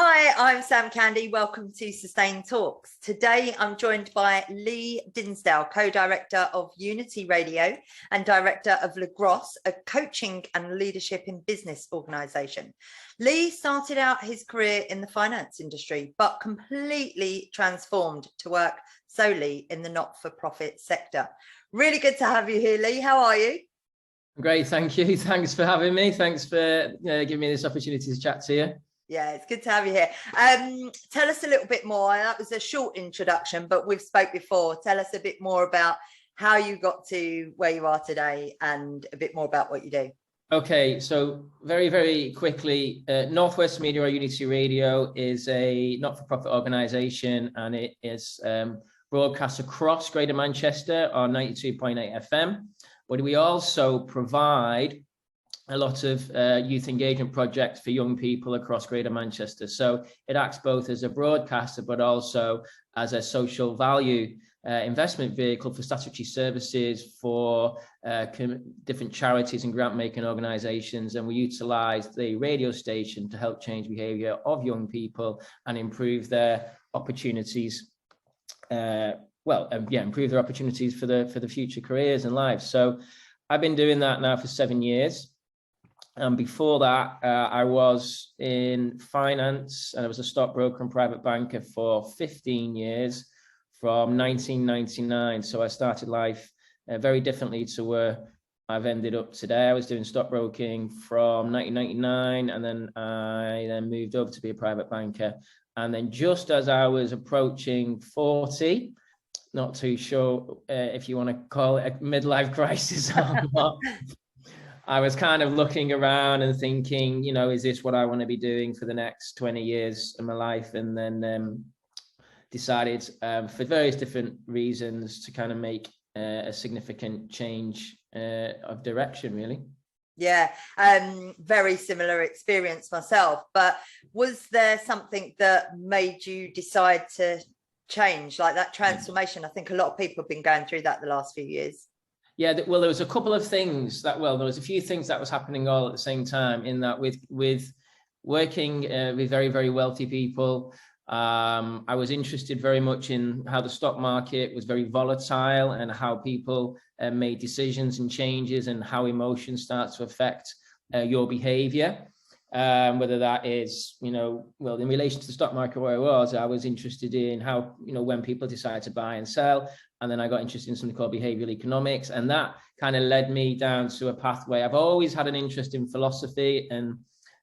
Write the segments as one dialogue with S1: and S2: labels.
S1: Hi, I'm Sam Candy. Welcome to Sustain Talks. Today, I'm joined by Lee Dinsdale, co-director of Unity Radio and director of Logros, a coaching and leadership in business organisation. Lee started out his career in the finance industry, but completely transformed to work solely in the not-for-profit sector. Really good to have you here, Lee. How are you?
S2: Great, thank you. Thanks for having me. Thanks for giving me this opportunity to chat to you.
S1: Yeah, it's good to have you here. Tell us a little bit more. That was a short introduction, but we've spoke before. Tell us a bit more about how you got to where you are today and a bit more about what you do.
S2: Okay, so very, very quickly, Northwest Media or Unity Radio is a not-for-profit organisation, and it is broadcast across Greater Manchester on 92.8 FM. But we also provide a lot of youth engagement projects for young people across Greater Manchester. So it acts both as a broadcaster, but also as a social value investment vehicle for statutory services for different charities and grant-making organisations. And we utilise the radio station to help change behaviour of young people and improve their opportunities. Improve their opportunities for the future careers and lives. So I've been doing that now for 7 years. And before that, I was in finance, and I was a stockbroker and private banker for 15 years from 1999. So I started life very differently to where I've ended up today. I was doing stockbroking from 1999, and then I moved over to be a private banker. And then just as I was approaching 40, not too sure if you want to call it a midlife crisis or not, I was kind of looking around and thinking, is this what I want to be doing for the next 20 years of my life? And then decided for various different reasons to kind of make a significant change of direction, really.
S1: Yeah, very similar experience myself. But was there something that made you decide to change, like that transformation? I think a lot of people have been going through that the last few years.
S2: Yeah, well, there was a couple of things there was a few things that was happening all at the same time, in that with working with very, very wealthy people, I was interested very much in how the stock market was very volatile and how people made decisions and changes and how emotion starts to affect your behavior. Whether that is, in relation to the stock market where I was interested in how, when people decide to buy and sell. And then I got interested in something called behavioral economics. And that kind of led me down to a pathway. I've always had an interest in philosophy and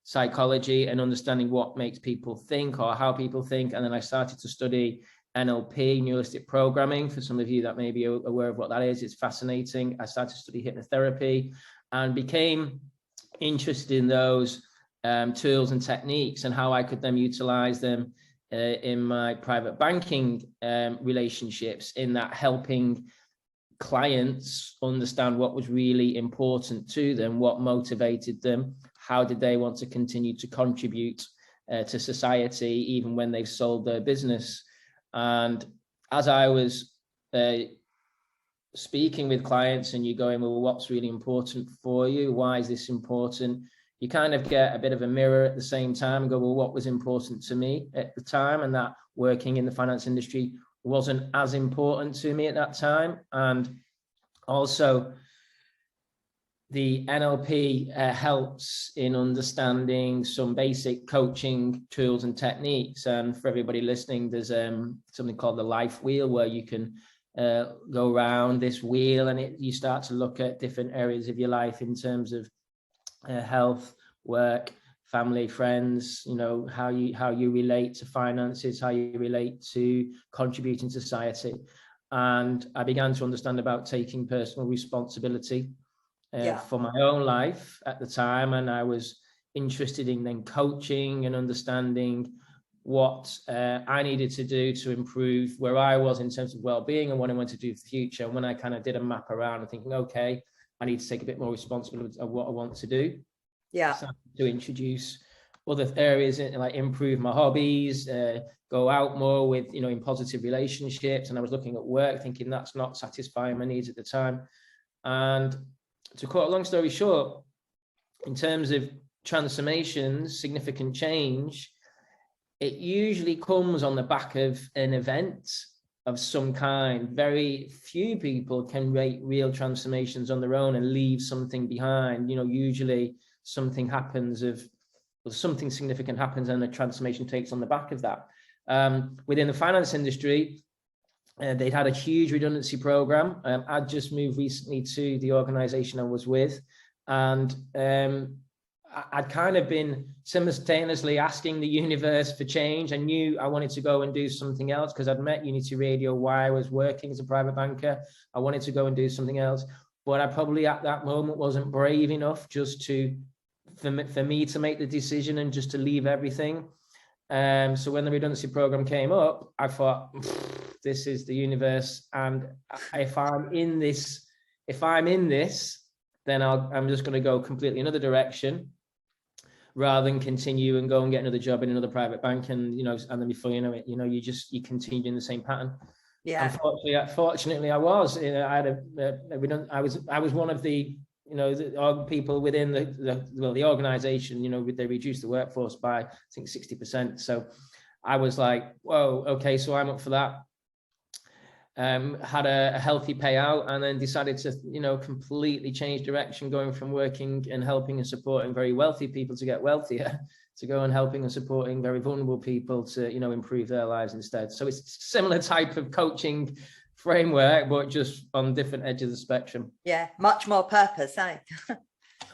S2: psychology and understanding what makes people think or how people think. And then I started to study NLP, neuristic programming. For some of you that may be aware of what that is, it's fascinating. I started to study hypnotherapy and became interested in those tools and techniques and how I could then utilize them in my private banking relationships, in that helping clients understand what was really important to them, what motivated them, how did they want to continue to contribute to society even when they've sold their business. And as I was speaking with clients and you're going, well, what's really important for you? Why is this important? You kind of get a bit of a mirror at the same time and go, well, what was important to me at the time? And that working in the finance industry wasn't as important to me at that time. And also the NLP helps in understanding some basic coaching tools and techniques. And for everybody listening, there's something called the life wheel, where you can go around this wheel and you start to look at different areas of your life in terms of health, work, family, friends, how you relate to finances, how you relate to contributing to society. And I began to understand about taking personal responsibility for my own life at the time. And I was interested in then coaching and understanding what I needed to do to improve where I was in terms of well-being and what I wanted to do for the future. And when I kind of did a map around and thinking, okay, I need to take a bit more responsibility of what I want to do. Yeah. To introduce other areas, like improve my hobbies, go out more with, in positive relationships. And I was looking at work, thinking that's not satisfying my needs at the time. And to cut a long story short, in terms of transformations, significant change, it usually comes on the back of an event of some kind. Very few people can rate real transformations on their own and leave something behind. Usually something happens something significant happens and a transformation takes on the back of that. Within the finance industry, they'd had a huge redundancy program. I'd just moved recently to the organization I was with, and I'd kind of been simultaneously asking the universe for change. I knew I wanted to go and do something else because I'd met Unity Radio while I was working as a private banker. I wanted to go and do something else, but I probably at that moment wasn't brave enough just for me to make the decision and just to leave everything. So when the redundancy program came up, I thought, this is the universe, and if I'm in this, then I'm just going to go completely another direction, rather than continue and go and get another job in another private bank, and and then before you know it, you continue in the same pattern.
S1: Yeah.
S2: Unfortunately, I was. I was one of the the people within the organization. They reduced the workforce by I think 60%. So I was like, whoa, okay, so I'm up for that. Had a healthy payout, and then decided to completely change direction, going from working and helping and supporting very wealthy people to get wealthier, to go and helping and supporting very vulnerable people to improve their lives instead. So it's a similar type of coaching framework, but just on different edges of the spectrum.
S1: Yeah, much more purpose, eh?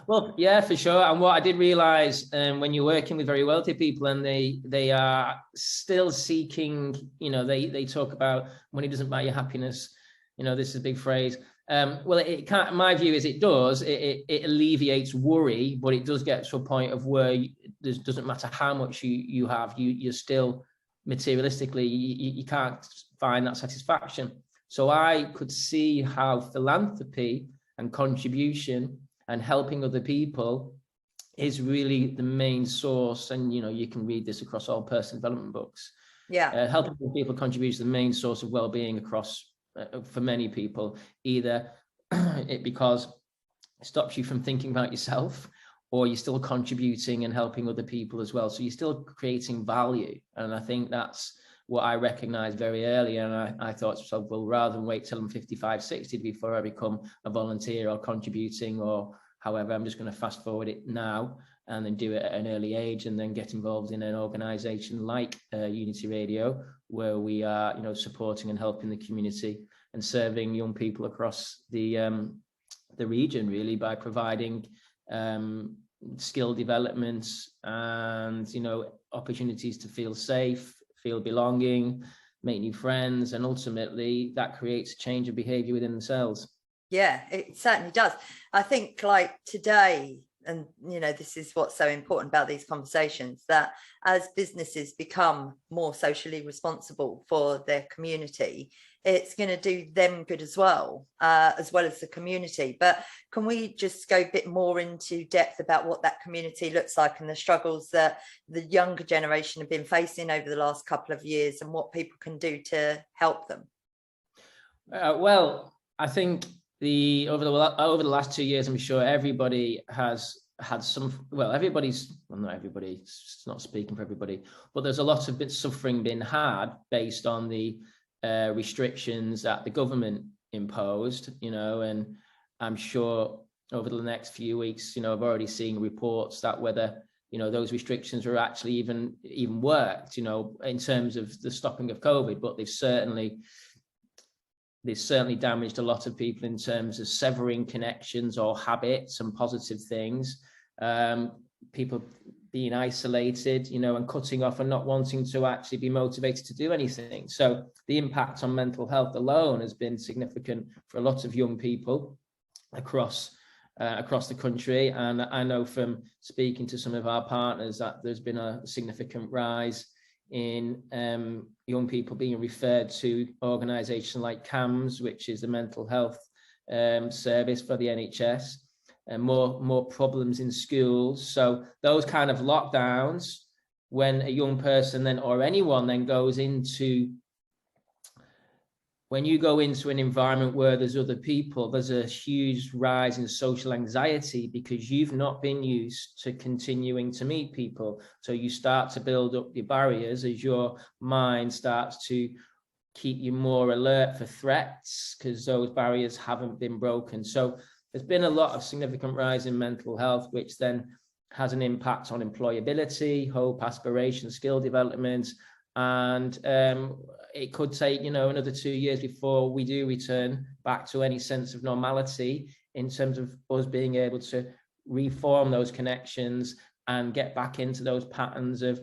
S2: Well, yeah, for sure. And what I did realize, when you're working with very wealthy people and they are still seeking, they talk about money doesn't buy you happiness. This is a big phrase. Well, it can't. My view is it does. It alleviates worry, but it does get to a point of where it doesn't matter how much you have, you're still materialistically, you can't find that satisfaction. So I could see how philanthropy and contribution and helping other people is really the main source. And you can read this across all personal development books.
S1: Yeah.
S2: Helping people contribute to the main source of well-being across for many people, either because it stops you from thinking about yourself, or you're still contributing and helping other people as well. So you're still creating value. And I think that's what I recognized very early. And I thought to myself, well, rather than wait till I'm 55, 60 before I become a volunteer or contributing or however, I'm just going to fast forward it now and then do it at an early age, and then get involved in an organization like Unity Radio, where we are, supporting and helping the community and serving young people across the region, really, by providing skill development and, opportunities to feel safe, feel belonging, make new friends, and ultimately that creates a change of behavior within themselves.
S1: Yeah, it certainly does. I think like today, and this is what's so important about these conversations, that as businesses become more socially responsible for their community, it's going to do them good as well as the community. But can we just go a bit more into depth about what that community looks like and the struggles that the younger generation have been facing over the last couple of years, and what people can do to help them?
S2: Well, I think over the last 2 years, I'm sure everybody has had some, not everybody, it's not speaking for everybody, but there's a lot of suffering been had based on the restrictions that the government imposed, and I'm sure over the next few weeks, I've already seen reports that whether, those restrictions were actually even worked, in terms of the stopping of COVID, but they've certainly damaged a lot of people in terms of severing connections or habits and positive things. People being isolated, and cutting off and not wanting to actually be motivated to do anything. So the impact on mental health alone has been significant for a lot of young people across the country. And I know from speaking to some of our partners that there's been a significant rise in young people being referred to organisations like CAMS, which is the mental health service for the NHS, and more problems in schools. So those kind of lockdowns, when a young person then, or anyone then, goes into when you go into an environment where there's other people, there's a huge rise in social anxiety because you've not been used to continuing to meet people. So you start to build up your barriers as your mind starts to keep you more alert for threats because those barriers haven't been broken. So there's been a lot of significant rise in mental health, which then has an impact on employability, hope, aspiration, skill development. And it could take, another 2 years before we do return back to any sense of normality in terms of us being able to reform those connections and get back into those patterns of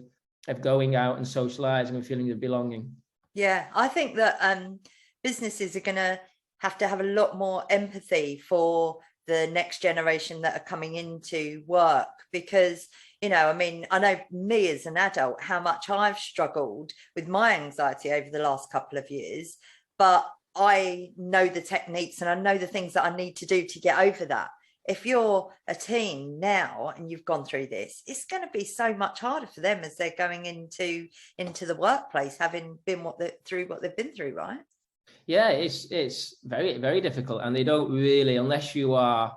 S2: going out and socializing and feeling of belonging.
S1: Yeah, I think that businesses are going to have a lot more empathy for the next generation that are coming into work, because I know me as an adult, how much I've struggled with my anxiety over the last couple of years, but I know the techniques and I know the things that I need to do to get over that. If you're a teen now and you've gone through this, it's going to be so much harder for them as they're going into the workplace, having been through what they've been through, right?
S2: Yeah, it's very, very difficult, and they don't really, unless you are.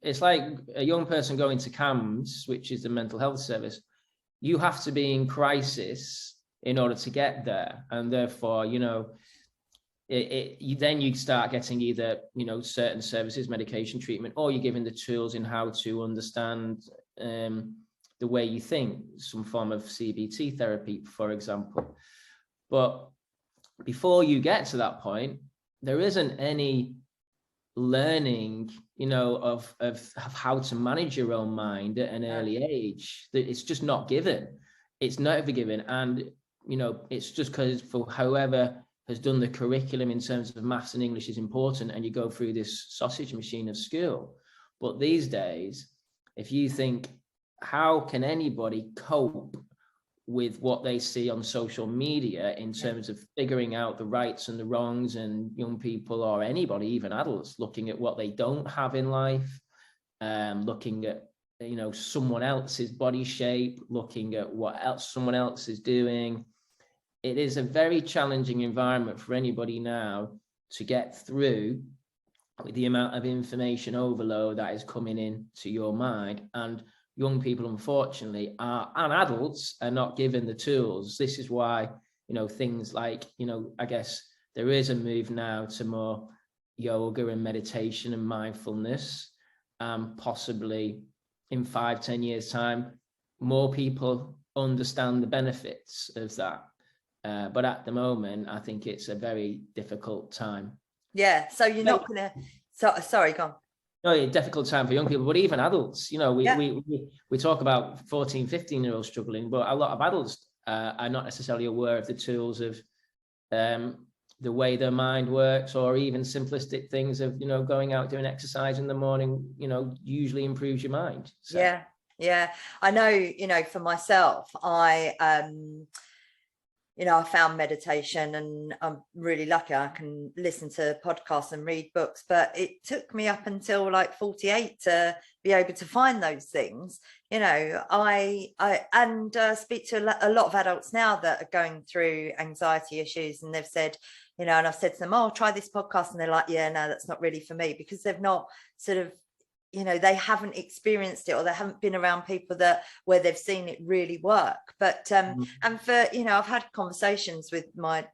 S2: It's like a young person going to CAMS, which is the mental health service. You have to be in crisis in order to get there, and therefore, then you start getting either certain services, medication, treatment, or you're given the tools in how to understand the way you think, some form of CBT therapy, for example. But before you get to that point, there isn't any learning, of how to manage your own mind at an early age. It's just not given. It's never given. And, it's just because for whoever has done the curriculum in terms of maths and English is important, and you go through this sausage machine of school. But these days, if you think, how can anybody cope with what they see on social media in terms of figuring out the rights and the wrongs, and young people or anybody, even adults, looking at what they don't have in life, looking at someone else's body shape, looking at what else someone else is doing. It is a very challenging environment for anybody now to get through with the amount of information overload that is coming in to your mind. And young people, unfortunately, and adults are not given the tools. This is why, things like, I guess there is a move now to more yoga and meditation and mindfulness. Possibly in 5-10 years' time, more people understand the benefits of that. But at the moment, I think it's a very difficult time.
S1: Yeah. So you're not going to. Sorry, go on.
S2: No, a difficult time for young people, but even adults. We talk about 14, 15-year-olds struggling, but a lot of adults are not necessarily aware of the tools of the way their mind works, or even simplistic things of going out doing exercise in the morning. Usually improves your mind. So.
S1: Yeah. I know. For myself, I found meditation, and I'm really lucky I can listen to podcasts and read books, but it took me up until like 48 to be able to find those things. I speak to a lot of adults now that are going through anxiety issues, and they've said, and I've said to them, oh, try this podcast. And they're like, yeah, no, that's not really for me, because they've not sort of, they haven't experienced it, or they haven't been around people where they've seen it really work. But and for I've had conversations with my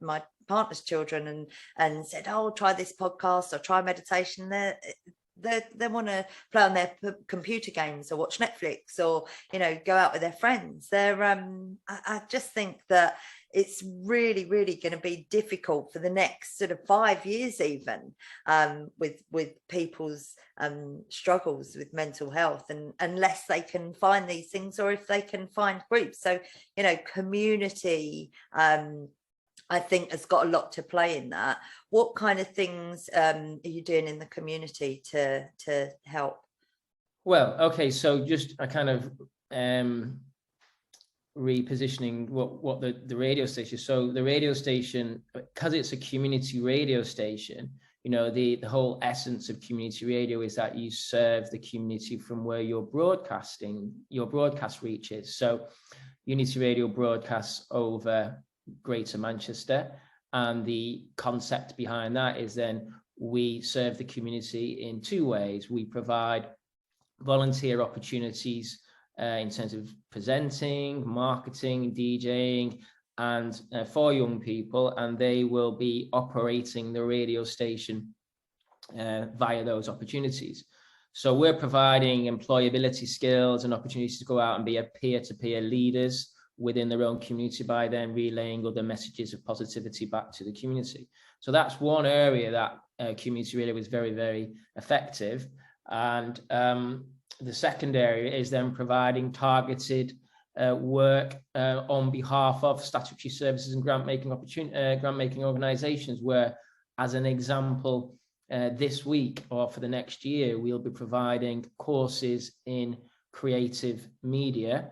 S1: partner's children and said, oh, try this podcast or try meditation. They want to play on their computer games or watch Netflix or go out with their friends. I just think that it's really, really going to be difficult for the next sort of 5 years, even with people's struggles with mental health, and unless they can find these things, or if they can find groups. So community I think has got a lot to play in that. What kind of things are you doing in the community to help?
S2: Well, okay, so just a kind of repositioning what the radio station. So the radio station, because it's a community radio station, the whole essence of community radio is that you serve the community from where your broadcast reaches. So Unity Radio broadcasts over Greater Manchester, And the concept behind that is then we serve the community in two ways. We provide volunteer opportunities in terms of presenting, marketing, DJing, and for young people, and they will be operating the radio station via those opportunities. So we're providing employability skills and opportunities to go out and be a peer-to-peer leaders within their own community by then relaying other messages of positivity back to the community. So that's one area that community radio was very, very effective. And the second area is then providing targeted work on behalf of statutory services and grant-making organisations, where, as an example, this week or for the next year, we'll be providing courses in creative media,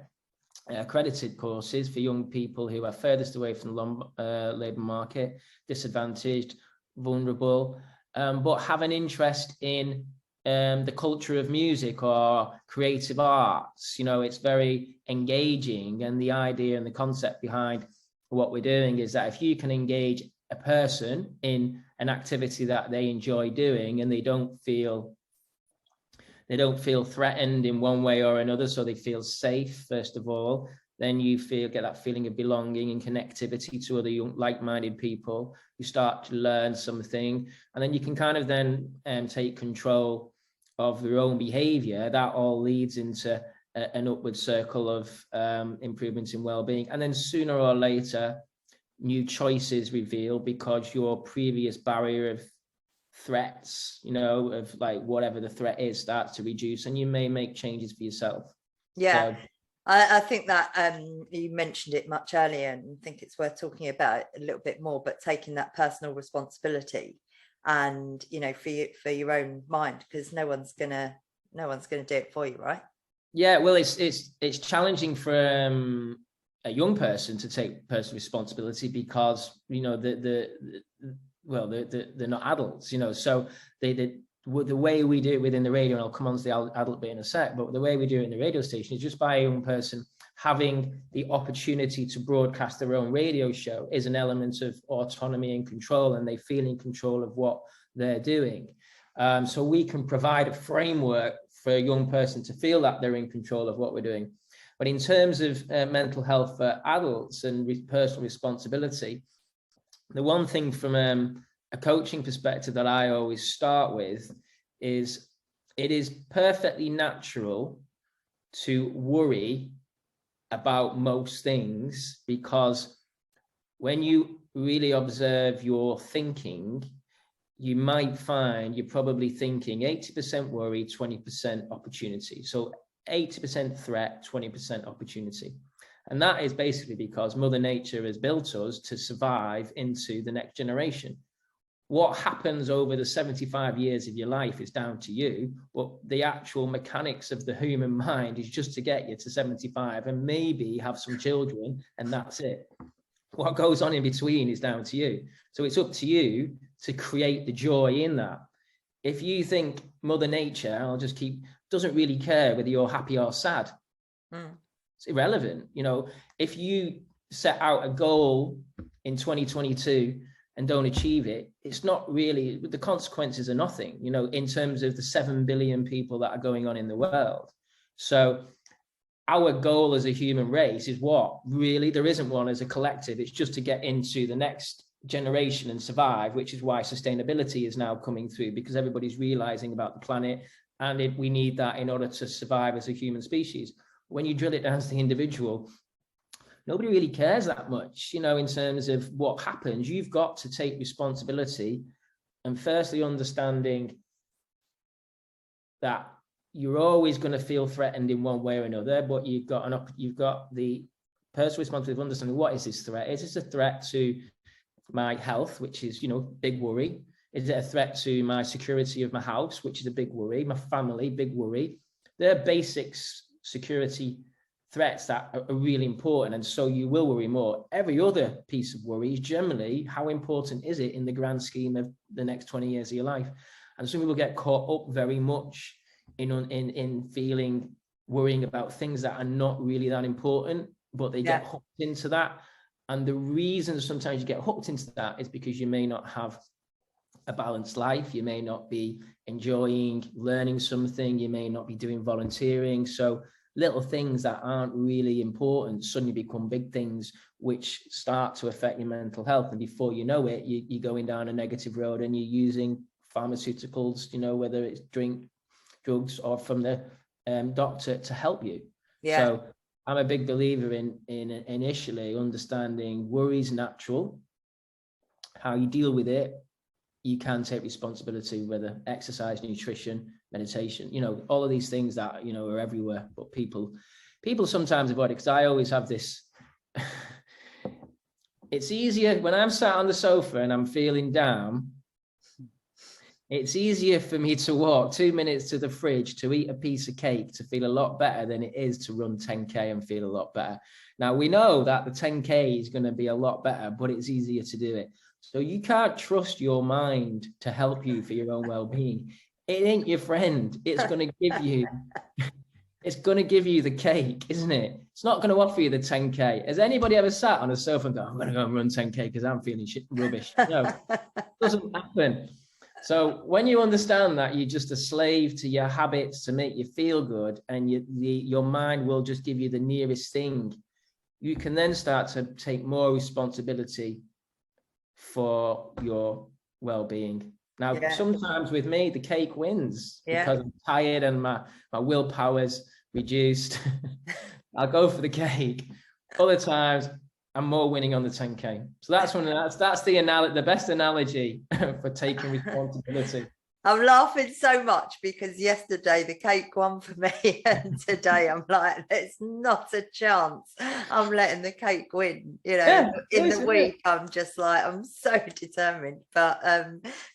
S2: accredited courses for young people who are furthest away from the labour market, disadvantaged, vulnerable, but have an interest in the culture of music or creative arts. You know, it's very engaging, and the idea and the concept behind what we're doing is that if you can engage a person in an activity that they enjoy doing and they don't feel threatened in one way or another, so they feel safe, first of all, then you get that feeling of belonging and connectivity to other young, like-minded people. You start to learn something, and then you can kind of then take control of their own behavior. That all leads into an upward circle of improvements in well-being. And then sooner or later, new choices reveal, because your previous barrier of threats, you know, of like whatever the threat is, starts to reduce, and you may make changes for yourself.
S1: Yeah.
S2: So,
S1: I think that you mentioned it much earlier, and I think it's worth talking about it a little bit more, but taking that personal responsibility and, you know, for your own mind, because no one's gonna do it for you, right?
S2: Yeah, well, it's challenging for a young person to take personal responsibility, because, you know, they're not adults, you know, so the way we do it within the radio, and I'll come on to the adult bit in a sec, but the way we do it in the radio station is just by a young person having the opportunity to broadcast their own radio show is an element of autonomy and control, and they feel in control of what they're doing. So we can provide a framework for a young person to feel that they're in control of what we're doing. But in terms of mental health for adults and personal responsibility, the one thing from a coaching perspective that I always start with is it is perfectly natural to worry about most things, because when you really observe your thinking, you might find you're probably thinking 80% worry, 20% opportunity. So 80% threat, 20% opportunity. And that is basically because Mother Nature has built us to survive into the next generation. What happens over the 75 years of your life is down to you, but the actual mechanics of the human mind is just to get you to 75 and maybe have some children, and that's it. What goes on in between is down to you. So it's up to you to create the joy in that. If you think Mother Nature, doesn't really care whether you're happy or sad, it's irrelevant. You know, if you set out a goal in 2022 and don't achieve it, it's not really, the consequences are nothing, you know, in terms of the 7 billion people that are going on in the world. So our goal as a human race is what? Really, there isn't one as a collective. It's just to get into the next generation and survive, which is why sustainability is now coming through, because everybody's realizing about the planet, and we need that in order to survive as a human species. When you drill it down to the individual, nobody really cares that much, you know, in terms of what happens. You've got to take responsibility, and firstly understanding that you're always going to feel threatened in one way or another, but you've got the personal responsibility of understanding, what is this threat? Is this a threat to my health, which is, you know, big worry? Is it a threat to my security of my house, which is a big worry? My family, big worry. They're basic security threats that are really important, and so you will worry more. Every other piece of worry is generally, how important is it in the grand scheme of the next 20 years of your life? And some people get caught up very much in worrying about things that are not really that important, but they get hooked into that. And the reason sometimes you get hooked into that is because you may not have a balanced life. You may not be enjoying learning something. You may not be doing volunteering. So little things that aren't really important suddenly become big things, which start to affect your mental health. And before you know it, you're going down a negative road and you're using pharmaceuticals, you know, whether it's drugs or from the doctor to help you.
S1: Yeah.
S2: So I'm a big believer in initially understanding worry is natural. How you deal with it, you can take responsibility, whether exercise, nutrition, meditation, you know, all of these things that, you know, are everywhere. But people sometimes avoid it, because I always have this. It's easier when I'm sat on the sofa and I'm feeling down. It's easier for me to walk 2 minutes to the fridge to eat a piece of cake to feel a lot better than it is to run 10K and feel a lot better. Now, we know that the 10K is going to be a lot better, but it's easier to do it. So you can't trust your mind to help you for your own well-being. It ain't your friend. It's going to give you, it's going to give you the cake, isn't it? It's not going to offer you the 10K. Has anybody ever sat on a sofa and go, I'm going to go and run 10K because I'm feeling rubbish? No, it doesn't happen. So when you understand that you're just a slave to your habits to make you feel good, and your mind will just give you the nearest thing, you can then start to take more responsibility for your well-being. Now, sometimes with me, the cake wins because I'm tired and my willpower's reduced. I'll go for the cake. Other times, I'm more winning on the 10K. So that's the best analogy for taking responsibility.
S1: I'm laughing so much because yesterday the cake won for me, and today I'm like, there's not a chance I'm letting the cake win. You know, in the week I'm just like, I'm so determined. But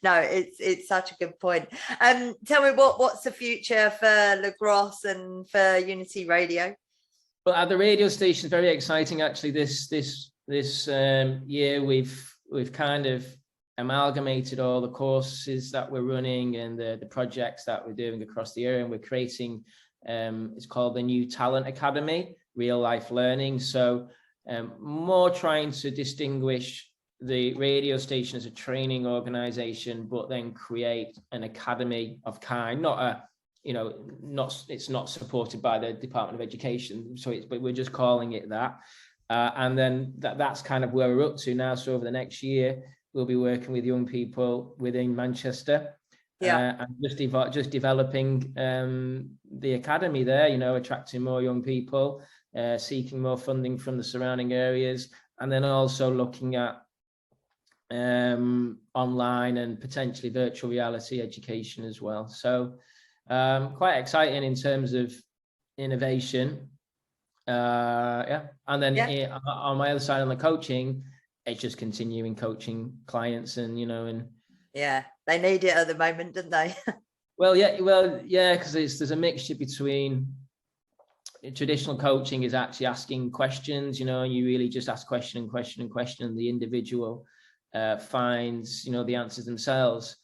S1: no, it's such a good point. Tell me what's the future for Logros and for Unity Radio?
S2: Well, at the radio station, very exciting actually. This year we've kind of amalgamated all the courses that we're running and the projects that we're doing across the area, and we're creating it's called the New Talent Academy, real life learning. So more trying to distinguish the radio station as a training organization, but then create an academy of kind, it's not supported by the Department of Education, but we're just calling it that. And then that's kind of where we're up to now. So over the next year, we'll be working with young people within Manchester, and just developing the academy there, you know, attracting more young people, seeking more funding from the surrounding areas, and then also looking at online and potentially virtual reality education as well. So quite exciting in terms of innovation. And then on my other side, on the coaching, it's just continuing coaching clients, and
S1: they need it at the moment, don't they?
S2: because there's a mixture between traditional coaching is actually asking questions, and you really just ask question, and the individual finds the answers themselves.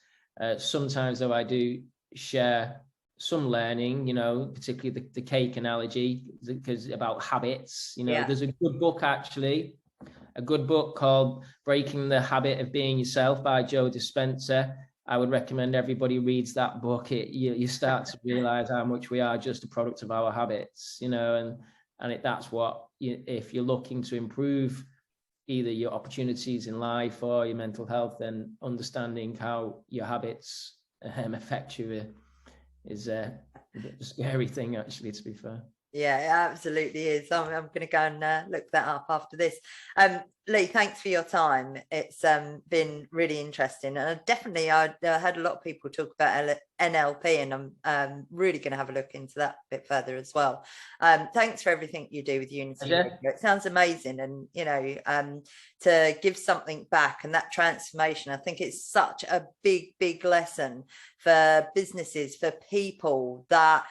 S2: Sometimes though I do share some learning, particularly the cake analogy, because about habits. There's a good book actually, a good book called Breaking the Habit of Being Yourself by Joe Dispenza. I would recommend everybody reads that book. You start to realize how much we are just a product of our habits, that's what, if you're looking to improve either your opportunities in life or your mental health, then understanding how your habits affect you is a scary thing, actually, to be fair.
S1: Yeah, it absolutely is. I'm going to go and look that up after this. Lee, thanks for your time. It's been really interesting, and I heard a lot of people talk about NLP, and I'm really going to have a look into that a bit further as well. Thanks for everything you do with Unity Radio. It sounds amazing, and to give something back and that transformation, I think it's such a big lesson for businesses, for people that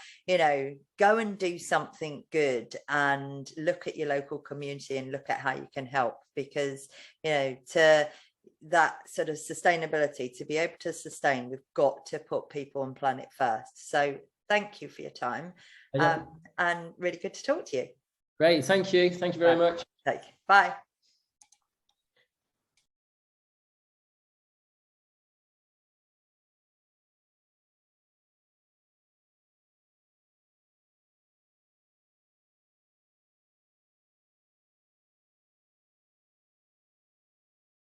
S1: go and do something good and look at your local community and look at how you can help, because to that sort of sustainability, to be able to sustain, we've got to put people on planet first. So thank you for your time, and really good to talk to you.
S2: Great, thank you very much.
S1: Thank you. Bye.